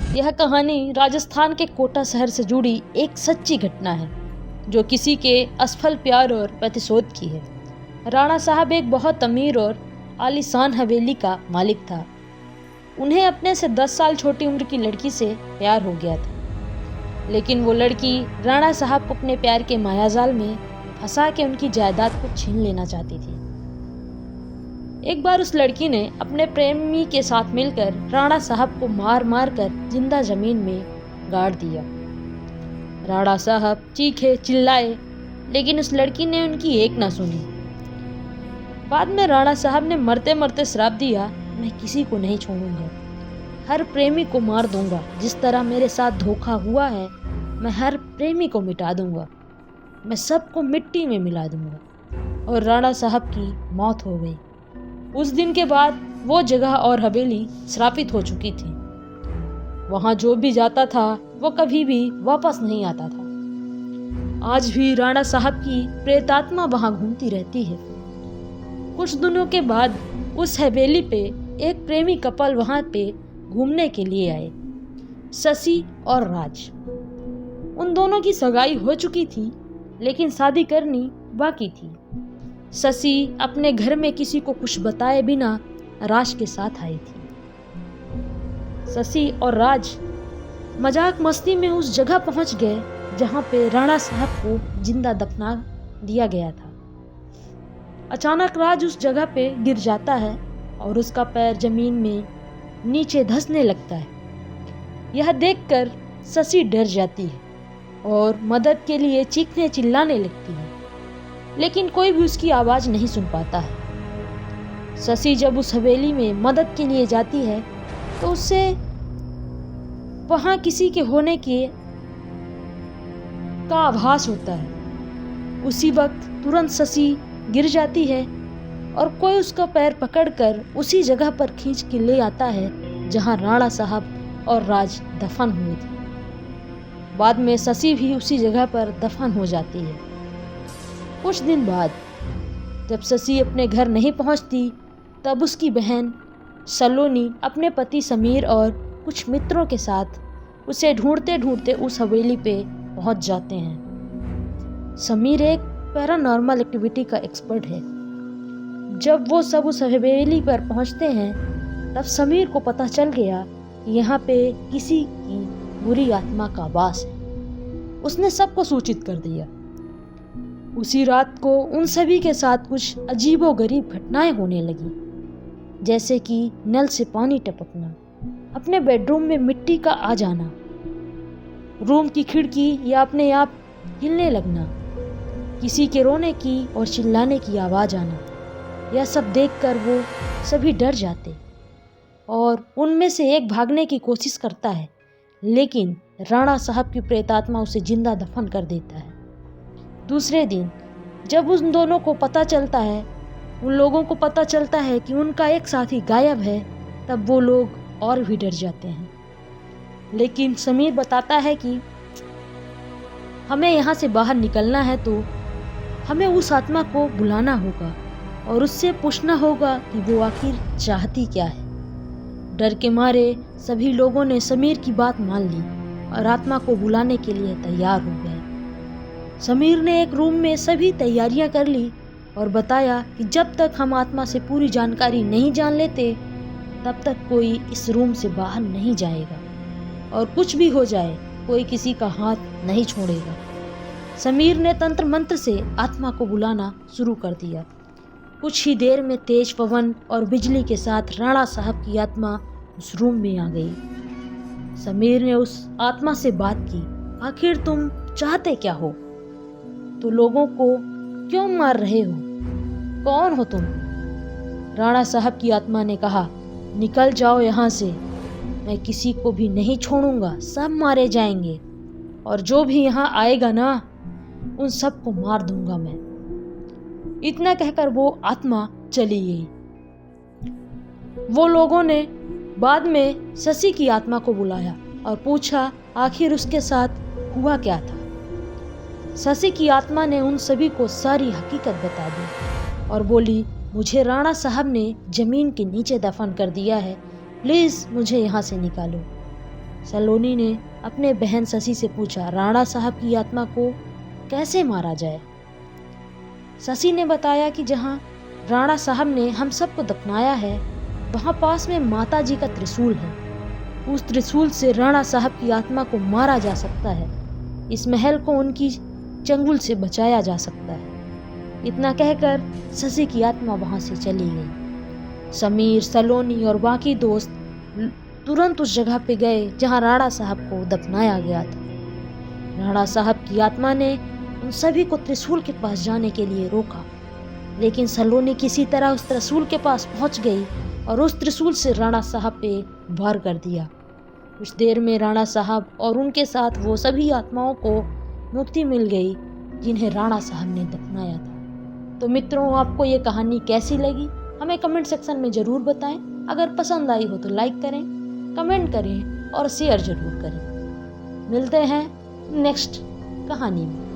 यह कहानी राजस्थान के कोटा शहर से जुड़ी एक सच्ची घटना है जो किसी के असफल प्यार और प्रतिशोध की है। राणा साहब एक बहुत अमीर और आलीशान हवेली का मालिक था। उन्हें अपने से 10 साल छोटी उम्र की लड़की से प्यार हो गया था, लेकिन वो लड़की राणा साहब को अपने प्यार के मायाजाल में फंसा के उनकी जायदाद को छीन लेना चाहती थी। एक बार उस लड़की ने अपने प्रेमी के साथ मिलकर राणा साहब को मार मार कर जिंदा जमीन में गाड़ दिया। राणा साहब चीखे चिल्लाए, लेकिन उस लड़की ने उनकी एक ना सुनी। बाद में राणा साहब ने मरते मरते श्राप दिया, मैं किसी को नहीं छोड़ूंगा, हर प्रेमी को मार दूंगा। जिस तरह मेरे साथ धोखा हुआ है, मैं हर प्रेमी को मिटा दूंगा, मैं सबको मिट्टी में मिला दूंगा। और राणा साहब की मौत हो गई। उस दिन के बाद वो जगह और हवेली श्रापित हो चुकी थी। वहां जो भी जाता था वो कभी भी वापस नहीं आता था। आज भी राणा साहब की प्रेतात्मा वहां घूमती रहती है। कुछ दिनों के बाद उस हवेली पे एक प्रेमी कपल वहां पे घूमने के लिए आए, शशि और राज। उन दोनों की सगाई हो चुकी थी, लेकिन शादी करनी बाकी थी। शशि अपने घर में किसी को कुछ बताए बिना राज के साथ आई थी। शशि और राज मजाक मस्ती में उस जगह पहुंच गए जहां पे राणा साहब को जिंदा दफना दिया गया था। अचानक राज उस जगह पे गिर जाता है और उसका पैर जमीन में नीचे धंसने लगता है। यह देखकर शशि डर जाती है और मदद के लिए चीखने चिल्लाने लगती है, लेकिन कोई भी उसकी आवाज नहीं सुन पाता है। शशि जब उस हवेली में मदद के लिए जाती है तो उससे वहां किसी के होने का आभास होता है। उसी वक्त तुरंत शशि गिर जाती है और कोई उसका पैर पकड़कर उसी जगह पर खींच के ले आता है जहां राणा साहब और राज दफन हुए थे। बाद में शशि भी उसी जगह पर दफन हो जाती है। कुछ दिन बाद जब शशि अपने घर नहीं पहुंचती, तब उसकी बहन सलोनी अपने पति समीर और कुछ मित्रों के साथ उसे ढूंढते ढूंढते उस हवेली पे पहुंच जाते हैं। समीर एक पैरानॉर्मल एक्टिविटी का एक्सपर्ट है। जब वो सब उस हवेली पर पहुंचते हैं, तब समीर को पता चल गया कि यहाँ पे किसी की बुरी आत्मा का वास है। उसने सबको सूचित कर दिया। उसी रात को उन सभी के साथ कुछ अजीबोगरीब घटनाएं होने लगी, जैसे कि नल से पानी टपकना, अपने बेडरूम में मिट्टी का आ जाना, रूम की खिड़की या अपने आप हिलने लगना, किसी के रोने की और चिल्लाने की आवाज़ आना। यह सब देखकर वो सभी डर जाते और उनमें से एक भागने की कोशिश करता है, लेकिन राणा साहब की प्रेतात्मा उसे जिंदा दफन कर देता है। दूसरे दिन जब उन दोनों को पता चलता है, उन लोगों को पता चलता है कि उनका एक साथी गायब है, तब वो लोग और भी डर जाते हैं। लेकिन समीर बताता है कि हमें यहाँ से बाहर निकलना है तो हमें उस आत्मा को बुलाना होगा और उससे पूछना होगा कि वो आखिर चाहती क्या है। डर के मारे सभी लोगों ने समीर की बात मान ली और आत्मा को बुलाने के लिए तैयार हो गए। समीर ने एक रूम में सभी तैयारियां कर ली और बताया कि जब तक हम आत्मा से पूरी जानकारी नहीं जान लेते, तब तक कोई इस रूम से बाहर नहीं जाएगा और कुछ भी हो जाए कोई किसी का हाथ नहीं छोड़ेगा। समीर ने तंत्र मंत्र से आत्मा को बुलाना शुरू कर दिया। कुछ ही देर में तेज पवन और बिजली के साथ राणा साहब की आत्मा उस रूम में आ गई। समीर ने उस आत्मा से बात की, आखिर तुम चाहते क्या हो? तो लोगों को क्यों मार रहे हो? कौन हो तुम? राणा साहब की आत्मा ने कहा, निकल जाओ यहाँ से, मैं किसी को भी नहीं छोड़ूंगा, सब मारे जाएंगे और जो भी यहाँ आएगा ना, उन सबको मार दूंगा मैं। इतना कहकर वो आत्मा चली गई। वो लोगों ने बाद में शशि की आत्मा को बुलाया और पूछा आखिर उसके साथ हुआ क्या था। शशि की आत्मा ने उन सभी को सारी हकीकत बता दी और बोली, मुझे राणा साहब ने जमीन के नीचे दफन कर दिया है, प्लीज मुझे यहाँ से निकालो। सलोनी ने अपने बहन शशि से पूछा, राणा साहब की आत्मा को कैसे मारा जाए। शशि ने बताया कि जहाँ राणा साहब ने हम सबको दफनाया है वहाँ पास में माता जी का त्रिशूल है। उस त्रिशूल से राणा साहब की आत्मा को मारा जा सकता है। इस महल को उनकी चंगुल से बचाया जा सकता है। इतना कहकर शशि की आत्मा वहाँ से चली गई। समीर, सलोनी और बाकी दोस्त तुरंत उस जगह पे गए जहाँ राणा साहब को दफनाया गया था। राणा साहब की आत्मा ने उन सभी को त्रिशूल के पास जाने के लिए रोका, लेकिन सलोनी किसी तरह उस त्रिशूल के पास पहुंच गई और उस त्रिशूल से राणा साहब पे वार कर दिया। कुछ देर में राणा साहब और उनके साथ वो सभी आत्माओं को मुक्ति मिल गई जिन्हें राणा साहब ने दफनाया था। तो मित्रों, आपको ये कहानी कैसी लगी हमें कमेंट सेक्शन में ज़रूर बताएं। अगर पसंद आई हो तो लाइक करें, कमेंट करें और शेयर ज़रूर करें। मिलते हैं नेक्स्ट कहानी में।